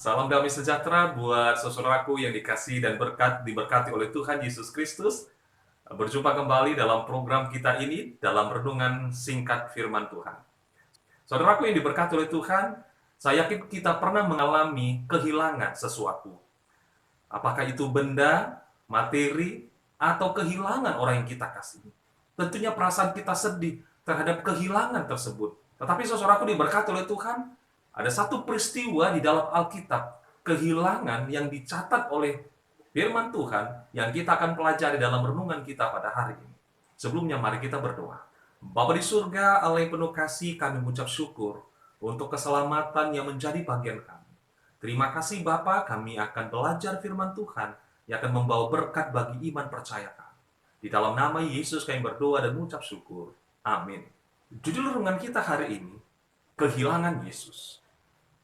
Salam damai sejahtera buat saudaraku yang dikasihi dan diberkati oleh Tuhan Yesus Kristus. Berjumpa kembali dalam program kita ini dalam renungan singkat firman Tuhan. Saudaraku yang diberkati oleh Tuhan, saya yakin kita pernah mengalami kehilangan sesuatu. Apakah itu benda, materi, atau kehilangan orang yang kita kasihi. Tentunya perasaan kita sedih terhadap kehilangan tersebut. Tetapi saudaraku diberkati oleh Tuhan, ada satu peristiwa di dalam Alkitab, kehilangan yang dicatat oleh firman Tuhan yang kita akan pelajari dalam renungan kita pada hari ini. Sebelumnya mari kita berdoa. Bapa di surga, Allah yang penuh kasih, kami mengucap syukur untuk keselamatan yang menjadi bagian kami. Terima kasih Bapa, kami akan belajar firman Tuhan yang akan membawa berkat bagi iman percaya kami. Di dalam nama Yesus kami berdoa dan mengucap syukur. Amin. Judul renungan kita hari ini, kehilangan Yesus.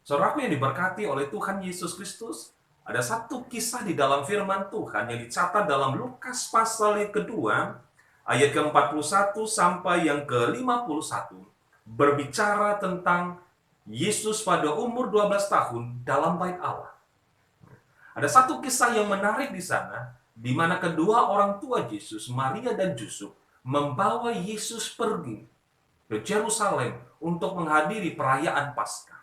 Saudaraku yang diberkati oleh Tuhan Yesus Kristus, ada satu kisah di dalam firman Tuhan yang dicatat dalam Lukas pasal yang kedua, ayat ke-41 sampai yang ke-51, berbicara tentang Yesus pada umur 12 tahun dalam bait Allah. Ada satu kisah yang menarik di sana, di mana kedua orang tua Yesus, Maria dan Yusuf, membawa Yesus pergi ke Yerusalem untuk menghadiri perayaan Paskah.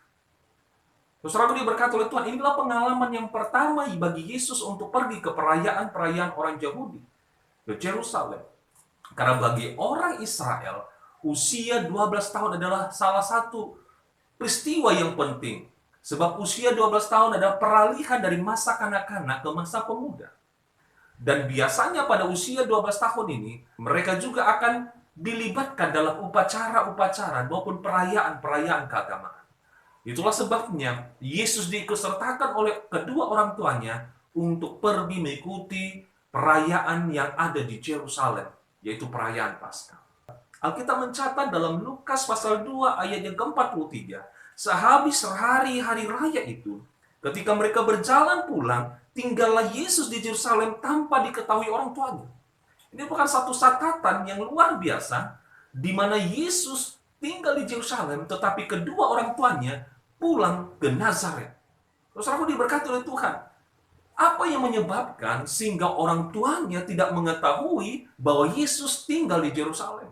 Saudaraku diberkati oleh Tuhan, inilah pengalaman yang pertama bagi Yesus untuk pergi ke perayaan-perayaan orang Yahudi, ke Yerusalem. Karena bagi orang Israel, usia 12 tahun adalah salah satu peristiwa yang penting. Sebab usia 12 tahun adalah peralihan dari masa kanak-kanak ke masa pemuda. Dan biasanya pada usia 12 tahun ini, mereka juga akan dilibatkan dalam upacara-upacara maupun perayaan-perayaan keagamaan. Itulah sebabnya Yesus diikutsertakan oleh kedua orang tuanya untuk pergi mengikuti perayaan yang ada di Yerusalem, yaitu perayaan Paskah. Alkitab mencatat dalam Lukas pasal 2 ayat yang ke-43, sehabis hari-hari raya itu, ketika mereka berjalan pulang, tinggallah Yesus di Yerusalem tanpa diketahui orang tuanya. Ini bukan satu catatan yang luar biasa, di mana Yesus tinggal di Yerusalem, tetapi kedua orang tuanya pulang ke Nazaret. Saudaraku diberkati oleh Tuhan. Apa yang menyebabkan sehingga orang tuanya tidak mengetahui bahwa Yesus tinggal di Yerusalem?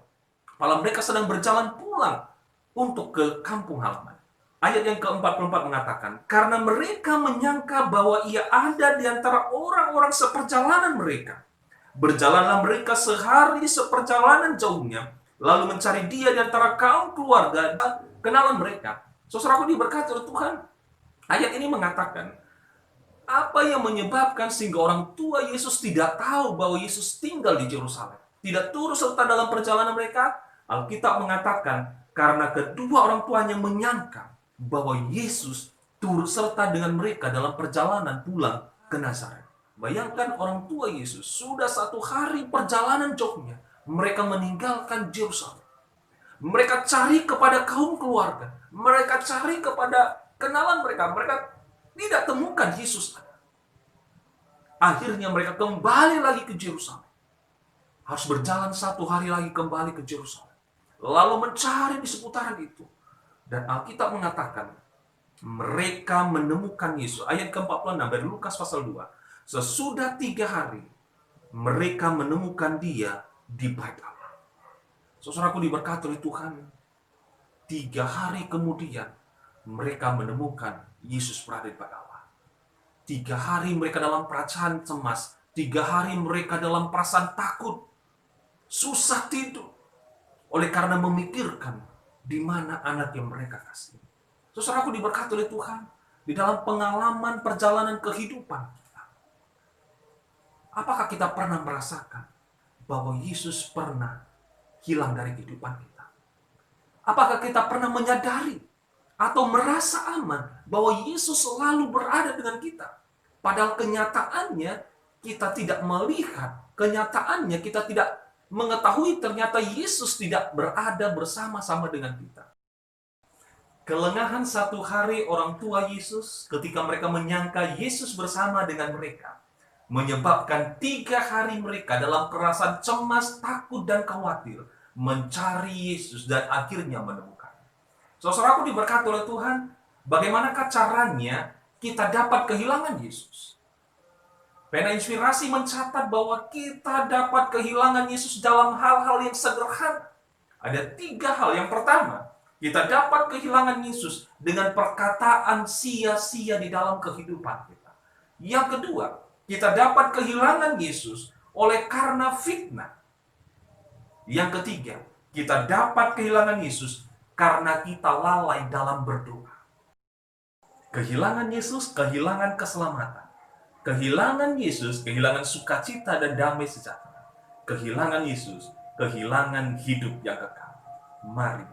Malah mereka sedang berjalan pulang untuk ke kampung halaman. Ayat yang ke-44 mengatakan, karena mereka menyangka bahwa ia ada di antara orang-orang seperjalanan mereka. Berjalanlah mereka sehari seperjalanan jauhnya, lalu mencari dia di antara kaum keluarga dan kenalan mereka. Saudaraku diberkati oleh Tuhan. Ayat ini mengatakan, apa yang menyebabkan sehingga orang tua Yesus tidak tahu bahwa Yesus tinggal di Yerusalem? Tidak turut serta dalam perjalanan mereka? Alkitab mengatakan, karena kedua orang tuanya menyangka bahwa Yesus turut serta dengan mereka dalam perjalanan pulang ke Nazaret. Bayangkan orang tua Yesus, sudah satu hari perjalanan jauhnya, mereka meninggalkan Yerusalem. Mereka cari kepada kaum keluarga, mereka cari kepada kenalan mereka, mereka tidak temukan Yesus ada. Akhirnya mereka kembali lagi ke Yerusalem. Harus berjalan satu hari lagi kembali ke Yerusalem. Lalu mencari di seputaran itu. Dan Alkitab mengatakan, mereka menemukan Yesus. Ayat ke-46 dari Lukas pasal 2. Sesudah 3 hari, mereka menemukan dia di bait Allah. Saudaraku diberkati oleh Tuhan. 3 hari kemudian, mereka menemukan Yesus berada di bait Allah. 3 hari mereka dalam perasaan cemas. 3 hari mereka dalam perasaan takut. Susah tidur. Oleh karena memikirkan di mana anak yang mereka kasih. Saudaraku diberkati oleh Tuhan di dalam pengalaman perjalanan kehidupan kita. Apakah kita pernah merasakan bahwa Yesus pernah hilang dari kehidupan kita? Apakah kita pernah menyadari atau merasa aman bahwa Yesus selalu berada dengan kita? Padahal kenyataannya kita tidak melihat, kenyataannya kita tidak mengetahui ternyata Yesus tidak berada bersama-sama dengan kita. Kelengahan satu hari orang tua Yesus ketika mereka menyangka Yesus bersama dengan mereka, menyebabkan 3 hari mereka dalam perasaan cemas, takut, dan khawatir mencari Yesus dan akhirnya menemukan. Saudaraku diberkati oleh Tuhan, bagaimanakah caranya kita dapat kehilangan Yesus. Pena Inspirasi mencatat bahwa kita dapat kehilangan Yesus dalam hal-hal yang sederhana. Ada 3 hal. Yang pertama, kita dapat kehilangan Yesus dengan perkataan sia-sia di dalam kehidupan kita. Yang kedua, kita dapat kehilangan Yesus oleh karena fitnah. Yang ketiga, kita dapat kehilangan Yesus karena kita lalai dalam berdoa. Kehilangan Yesus, kehilangan keselamatan. Kehilangan Yesus, kehilangan sukacita dan damai sejahtera. Kehilangan Yesus, kehilangan hidup yang kekal. Mari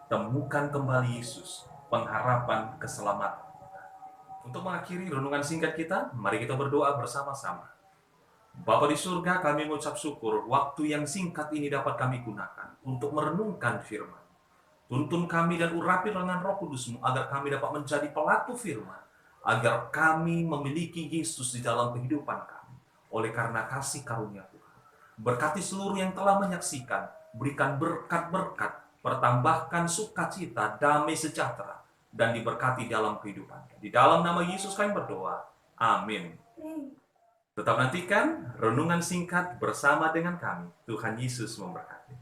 temukan kembali Yesus, pengharapan keselamatan. Untuk mengakhiri renungan singkat kita, mari kita berdoa bersama-sama. Bapa di surga, kami mengucap syukur waktu yang singkat ini dapat kami gunakan untuk merenungkan firman. Tuntun kami dan urapi dengan Roh Kudus-Mu agar kami dapat menjadi pelaku firman, agar kami memiliki Yesus di dalam kehidupan kami. Oleh karena kasih karunia Tuhan, berkati seluruh yang telah menyaksikan, berikan berkat-berkat, pertambahkan sukacita, damai sejahtera, dan diberkati dalam kehidupan. Di dalam nama Yesus kami berdoa. Amin. Tetap nantikan renungan singkat bersama dengan kami. Tuhan Yesus memberkati.